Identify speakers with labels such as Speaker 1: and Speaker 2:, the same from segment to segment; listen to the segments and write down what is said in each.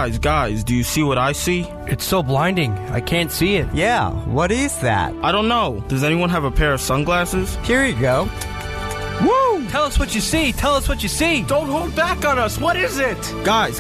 Speaker 1: Guys, do you see what I see?
Speaker 2: It's so blinding. I can't see it.
Speaker 3: Yeah, what is that?
Speaker 1: I don't know. Does anyone have a pair of sunglasses?
Speaker 3: Here you go.
Speaker 2: Woo! Tell us what you see. Tell us what you see.
Speaker 4: Don't hold back on us. What is it?
Speaker 1: Guys,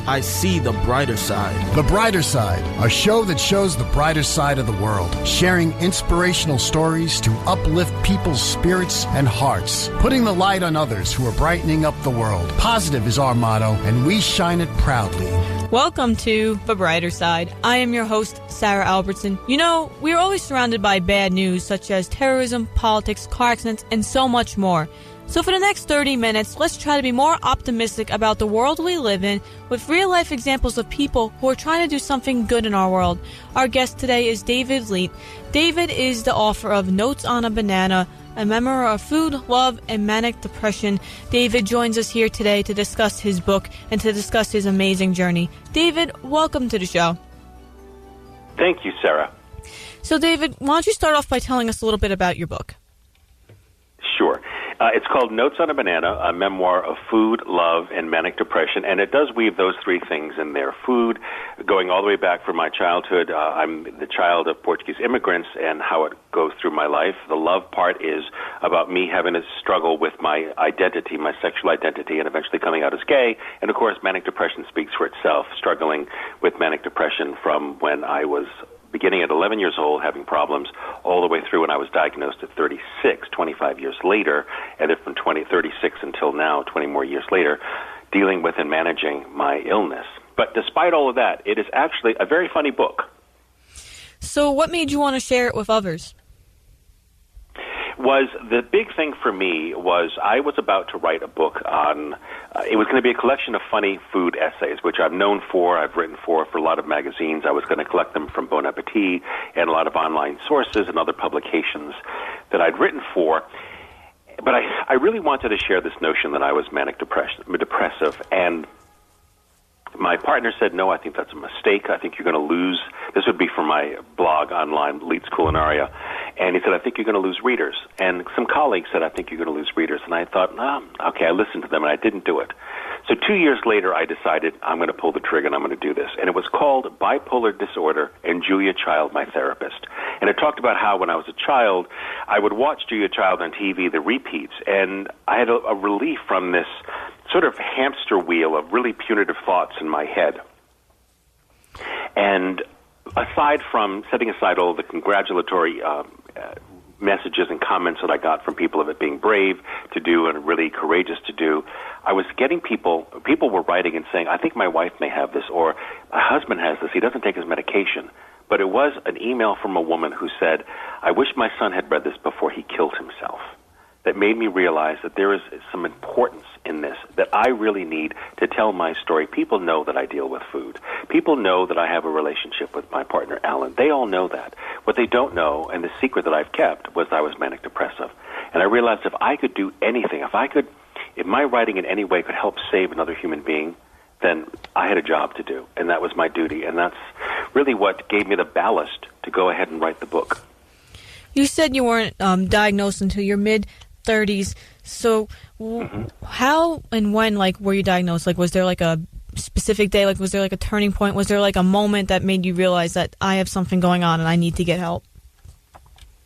Speaker 1: I see the brighter side.
Speaker 5: The Brighter Side, a show that shows the brighter side of the world, sharing inspirational stories to uplift people's spirits and hearts, putting the light on others who are brightening up the world. Positive is our motto, and we shine it proudly.
Speaker 6: Welcome to The Brighter Side. I am your host, Sarah Albertson. You know, we are always surrounded by bad news such as terrorism, politics, car accidents, and so much more. So for the next 30 minutes, let's try to be more optimistic about the world we live in with real-life examples of people who are trying to do something good in our world. Our guest today is David Leite. David is the author of Notes on a Banana, a memoir of food, love, and manic depression. David joins us here today to discuss his book and to discuss his amazing journey. David, welcome to the show.
Speaker 7: Thank you, Sarah.
Speaker 6: So, David, why don't you start off by telling us a little bit about your book?
Speaker 7: Sure. It's called Notes on a Banana, a memoir of food, love, and manic depression, and it does weave those three things in there. Food, going all the way back from my childhood. I'm the child of Portuguese immigrants and how it goes through my life. The love part is about me having to struggle with my identity, my sexual identity, and eventually coming out as gay. And, of course, manic depression speaks for itself, struggling with manic depression from when I was beginning at 11 years old, having problems, all the way through when I was diagnosed at 36, 25 years later, and then from 36 until now, 20 more years later, dealing with and managing my illness. But despite all of that, it is actually a very funny book.
Speaker 6: So what made you want to share it with others?
Speaker 7: Was the big thing for me was I was about to write a book on, it was going to be a collection of funny food essays, which I'm known for. I've written for a lot of magazines. I was going to collect them from Bon Appetit and a lot of online sources and other publications that I'd written for. But I really wanted to share this notion that I was manic depressive, and my partner said, no, I think that's a mistake. I think you're going to lose. This would be from my blog online, Leite's Culinaria. And he said, I think you're going to lose readers. And some colleagues said, I think you're going to lose readers. And I thought, okay, I listened to them, and I didn't do it. So 2 years later, I decided I'm going to pull the trigger, and I'm going to do this. And it was called Bipolar Disorder and Julia Child, My Therapist. And it talked about how when I was a child, I would watch Julia Child on TV, the repeats, and I had a relief from this sort of hamster wheel of really punitive thoughts in my head. And aside from setting aside all the congratulatory messages and comments that I got from people of it being brave to do and really courageous to do, I was getting people were writing and saying, I think my wife may have this, or my husband has this, he doesn't take his medication. But it was an email from a woman who said, I wish my son had read this before he killed himself. That made me realize that there is some importance in this, that I really need to tell my story. People know that I deal with food. People know that I have a relationship with my partner, Alan. They all know that. What they don't know, and the secret that I've kept, was I was manic depressive. And I realized if I could do anything, if my writing in any way could help save another human being, then I had a job to do, and that was my duty. And that's really what gave me the ballast to go ahead and write the book.
Speaker 6: You said you weren't diagnosed until your mid-30s. So how and when, were you diagnosed? Was there, a specific day? Was there, a turning point? Was there, a moment that made you realize that I have something going on and I need to get help?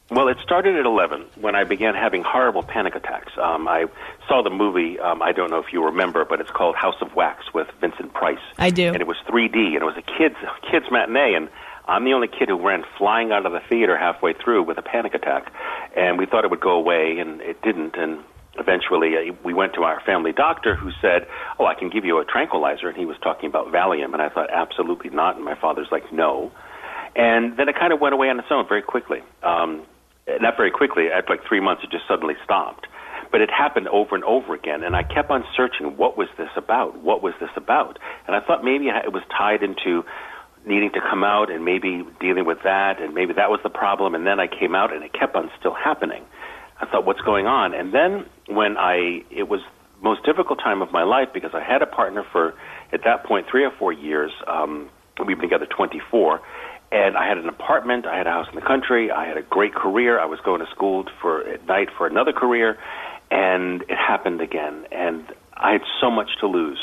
Speaker 7: Well, it started at 11 when I began having horrible panic attacks. I saw the movie, I don't know if you remember, but it's called House of Wax with Vincent Price.
Speaker 6: I do.
Speaker 7: And it was 3D, and it was a kids matinee, and I'm the only kid who ran flying out of the theater halfway through with a panic attack. And we thought it would go away, and it didn't. And eventually we went to our family doctor who said, oh, I can give you a tranquilizer. And he was talking about Valium. And I thought, absolutely not. And my father's like, no. And then it kind of went away on its own very quickly. Not very quickly. After 3 months, it just suddenly stopped. But it happened over and over again. And I kept on searching, what was this about? What was this about? And I thought maybe it was tied into needing to come out and maybe dealing with that, and maybe that was the problem. And then I came out, and it kept on still happening. I thought, what's going on? And then when it was the most difficult time of my life because I had a partner for, at that point, 3 or 4 years. We've been together 24. And I had an apartment, I had a house in the country, I had a great career, I was going to school at night for another career, and it happened again. And I had so much to lose.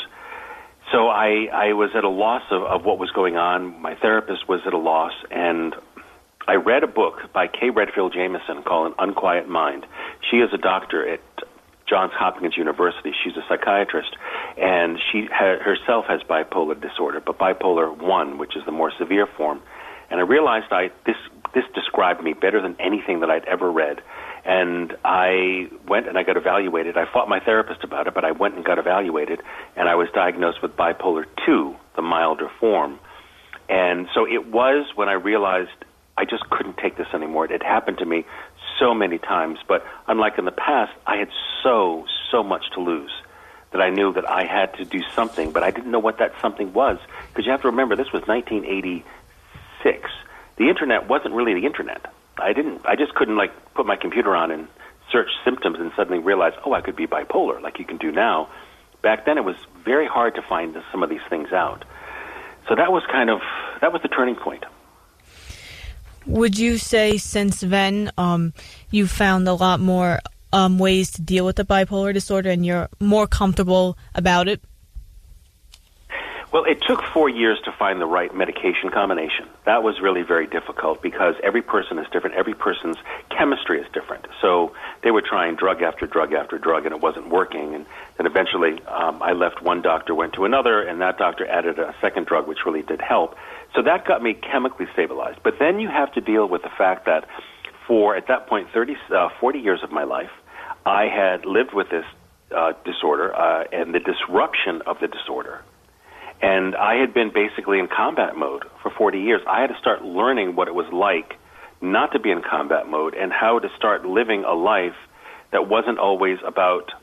Speaker 7: So I was at a loss of what was going on. My therapist was at a loss, and I read a book by Kay Redfield Jamison called An Unquiet Mind. She is a doctor at Johns Hopkins University. She's a psychiatrist, and she herself has bipolar disorder, but bipolar 1, which is the more severe form. And I realized this described me better than anything that I'd ever read. And I went and I got evaluated. I fought my therapist about it, but I went and got evaluated, and I was diagnosed with bipolar 2, the milder form. And so it was when I realized I just couldn't take this anymore. It had happened to me so many times, but unlike in the past, I had so much to lose that I knew that I had to do something, but I didn't know what that something was, because you have to remember, this was 1986. The internet wasn't really the internet. I just couldn't put my computer on and search symptoms and suddenly realize, oh, I could be bipolar, like you can do now. Back then, it was very hard to find some of these things out. So that was the turning point.
Speaker 6: Would you say since then you found a lot more ways to deal with the bipolar disorder and you're more comfortable about it?
Speaker 7: Well, it took 4 years to find the right medication combination. That was really very difficult because every person is different. Every person's chemistry is different. So they were trying drug after drug after drug, and it wasn't working. And then eventually I left one doctor, went to another, and that doctor added a second drug, which really did help. So that got me chemically stabilized. But then you have to deal with the fact that for, at that point, 40 years of my life, I had lived with this disorder and the disruption of the disorder. And I had been basically in combat mode for 40 years. I had to start learning what it was like not to be in combat mode and how to start living a life that wasn't always about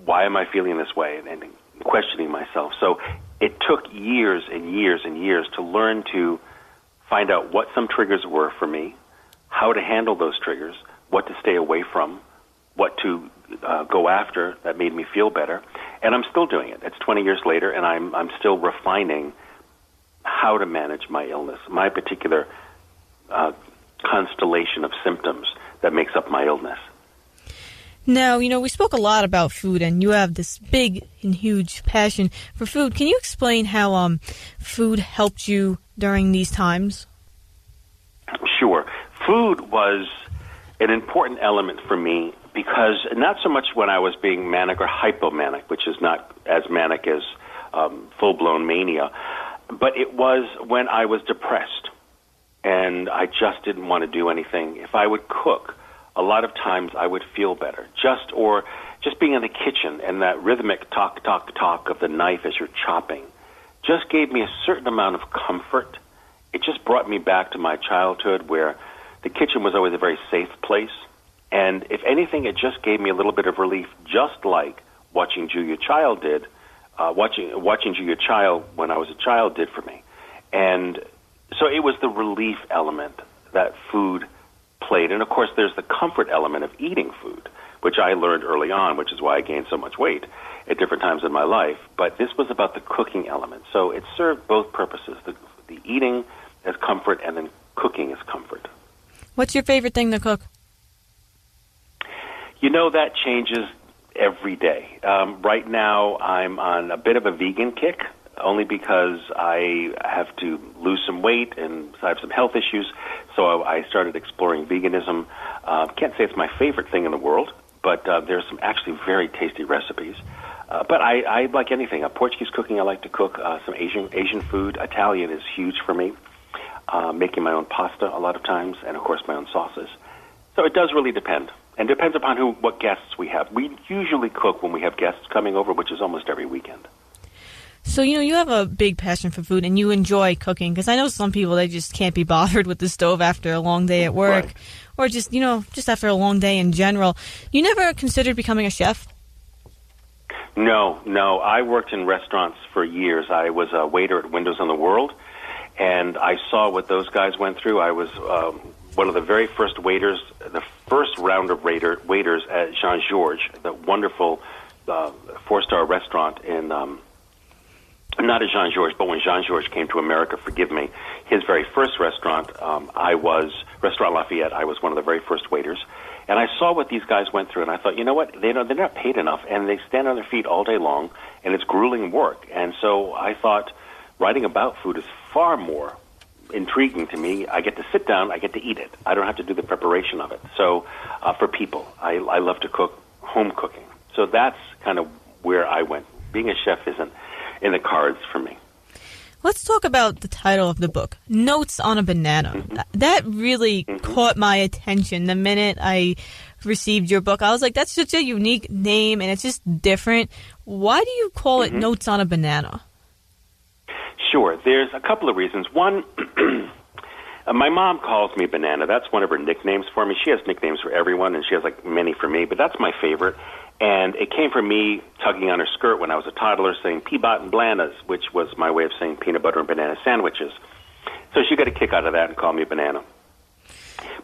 Speaker 7: why am I feeling this way and questioning myself. So it took years and years and years to learn to find out what some triggers were for me, how to handle those triggers, what to stay away from, what to go after that made me feel better. And I'm still doing it. It's 20 years later, and I'm still refining how to manage my illness, my particular constellation of symptoms that makes up my illness.
Speaker 6: Now, we spoke a lot about food, and you have this big and huge passion for food. Can you explain how food helped you during these times?
Speaker 7: Sure. Food was an important element for me because not so much when I was being manic or hypomanic, which is not as manic as full-blown mania, but it was when I was depressed and I just didn't want to do anything. If I would cook, a lot of times I would feel better. Just being in the kitchen and that rhythmic talk, talk, talk of the knife as you're chopping just gave me a certain amount of comfort. It just brought me back to my childhood where the kitchen was always a very safe place. And if anything, it just gave me a little bit of relief, just like watching Julia Child did, watching Julia Child when I was a child did for me. And so it was the relief element that food played. And, of course, there's the comfort element of eating food, which I learned early on, which is why I gained so much weight at different times in my life. But this was about the cooking element. So it served both purposes, the eating as comfort and then cooking as comfort.
Speaker 6: What's your favorite thing to cook?
Speaker 7: That changes every day. Right now, I'm on a bit of a vegan kick, only because I have to lose some weight and I have some health issues. So I started exploring veganism. Can't say it's my favorite thing in the world, but there's some actually very tasty recipes. But I like anything. Portuguese cooking I like to cook. Some Asian food. Italian is huge for me. Making my own pasta a lot of times, and of course my own sauces. So it does really depend. And depends upon what guests we have. We usually cook when we have guests coming over, which is almost every weekend.
Speaker 6: So, you have a big passion for food, and you enjoy cooking. Because I know some people, they just can't be bothered with the stove after a long day at work. Right. Or just after a long day in general. You never considered becoming a chef?
Speaker 7: No. I worked in restaurants for years. I was a waiter at Windows on the World, and I saw what those guys went through. I was one of the very first waiters, the first round of waiters at Jean-Georges, the wonderful four-star restaurant in, not at Jean-Georges, but when Jean-Georges came to America, forgive me, his very first restaurant, Restaurant Lafayette, I was one of the very first waiters. And I saw what these guys went through, and I thought, you know what, they're not paid enough, and they stand on their feet all day long, and it's grueling work. And so I thought writing about food is far more intriguing to me. I get to sit down, I get to eat it. I don't have to do the preparation of it. So for people, I love to cook, home cooking. So that's kind of where I went. Being a chef isn't in the cards for me.
Speaker 6: Let's talk about the title of the book, Notes on a Banana.
Speaker 7: Mm-hmm.
Speaker 6: That really caught my attention the minute I received your book. I was like, that's such a unique name, and it's just different. Why do you call it Notes on a Banana?
Speaker 7: Sure. There's a couple of reasons. One, my mom calls me Banana. That's one of her nicknames for me. She has nicknames for everyone, and she has like many for me, but that's my favorite. And it came from me tugging on her skirt when I was a toddler saying Peabot and Blanas, which was my way of saying peanut butter and banana sandwiches. So she got a kick out of that and called me Banana.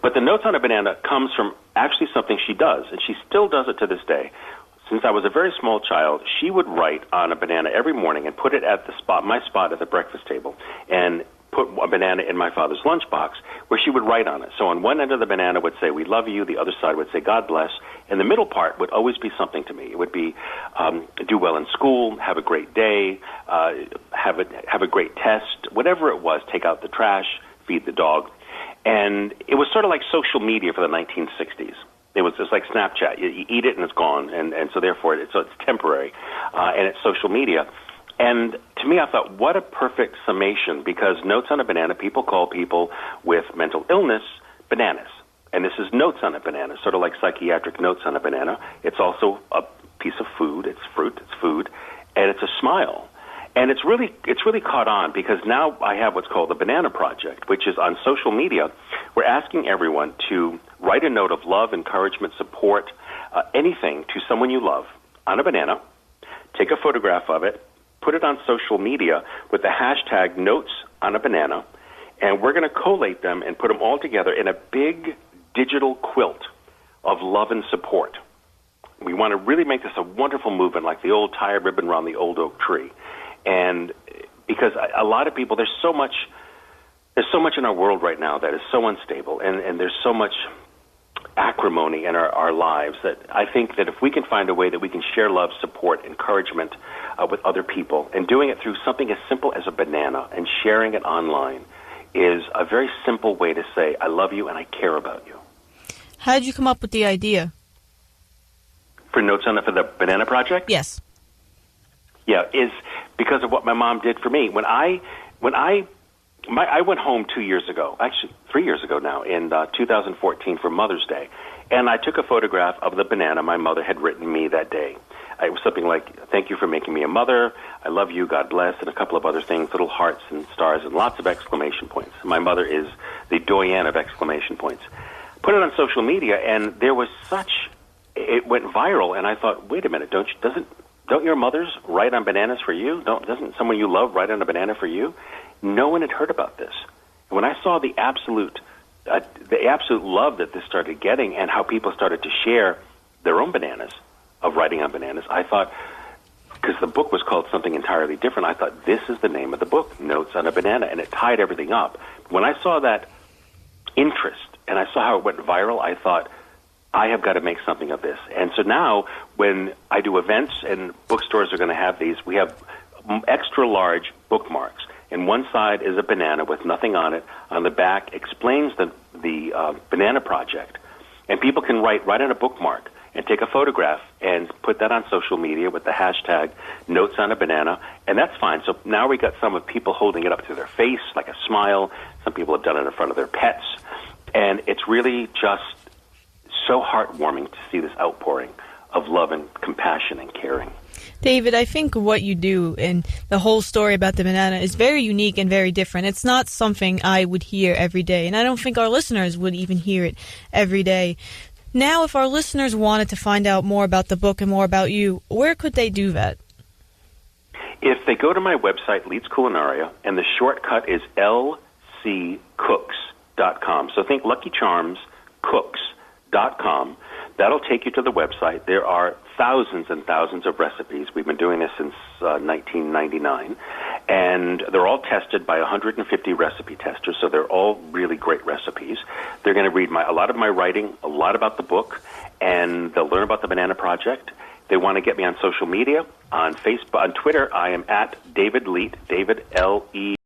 Speaker 7: But the Notes on a Banana comes from actually something she does, and she still does it to this day. Since I was a very small child, she would write on a banana every morning and put it at my spot at the breakfast table, and put a banana in my father's lunchbox where she would write on it. So on one end of the banana would say, "We love you." The other side would say, "God bless." And the middle part would always be something to me. It would be, do well in school, have a great day, have a great test, whatever it was, take out the trash, feed the dog. And it was sort of like social media for the 1960s. It was just like Snapchat. You eat it and it's gone, and so therefore it's temporary, and it's social media. And to me, I thought, what a perfect summation, because Notes on a Banana, people call people with mental illness bananas. And this is Notes on a Banana, sort of like psychiatric notes on a banana. It's also a piece of food. It's fruit. It's food. And it's a smile. And it's really caught on, because now I have what's called the Banana Project, which is on social media. We're asking everyone to write a note of love, encouragement, support, anything to someone you love on a banana, take a photograph of it, put it on social media with the hashtag Notes on a Banana, and we're going to collate them and put them all together in a big digital quilt of love and support. We want to really make this a wonderful movement, like the old tie a ribbon around the old oak tree. And because a lot of people, there's so much in our world right now that is so unstable, and there's so much acrimony in our lives, that I think that if we can find a way that we can share love, support, encouragement with other people, and doing it through something as simple as a banana and sharing it online, is a very simple way to say, I love you and I care about you.
Speaker 6: How did you come up with the idea?
Speaker 7: For the Banana Project?
Speaker 6: Yes.
Speaker 7: Yeah, is because of what my mom did for me. When I went home 2 years ago, actually 3 years ago now, in 2014 for Mother's Day, and I took a photograph of the banana my mother had written me that day. It was something like, "Thank you for making me a mother, I love you, God bless," and a couple of other things, little hearts and stars and lots of exclamation points. My mother is the doyenne of exclamation points. Put it on social media, and there was it went viral, and I thought, wait a minute, don't your mothers write on bananas for you? Doesn't someone you love write on a banana for you? No one had heard about this. And when I saw the absolute love that this started getting, and how people started to share their own bananas, of writing on bananas, I thought, because the book was called something entirely different, I thought, this is the name of the book, Notes on a Banana, and it tied everything up. When I saw that interest, and I saw how it went viral, I thought, I have got to make something of this. And so now, when I do events, and bookstores are going to have these, we have extra large bookmarks. And one side is a banana with nothing on it. On the back explains the Banana Project. And people can write right on a bookmark and take a photograph and put that on social media with the hashtag Notes on a Banana, and that's fine. So now we got some of people holding it up to their face like a smile. Some people have done it in front of their pets. And it's really just so heartwarming to see this outpouring of love and compassion and caring.
Speaker 6: David, I think what you do and the whole story about the banana is very unique and very different. It's not something I would hear every day, and I don't think our listeners would even hear it every day. Now, if our listeners wanted to find out more about the book and more about you, where could they do that?
Speaker 7: If they go to my website, Leite's Culinaria, and the shortcut is lccooks.com. So think Lucky Charms, cooks.com. That'll take you to the website. There are thousands and thousands of recipes. We've been doing this since 1999. And they're all tested by 150 recipe testers, so they're all really great recipes. They're going to read a lot of my writing, a lot about the book, and they'll learn about the Banana Project. They want to get me on social media. On Facebook, on Twitter, I am at David Leite, David L-E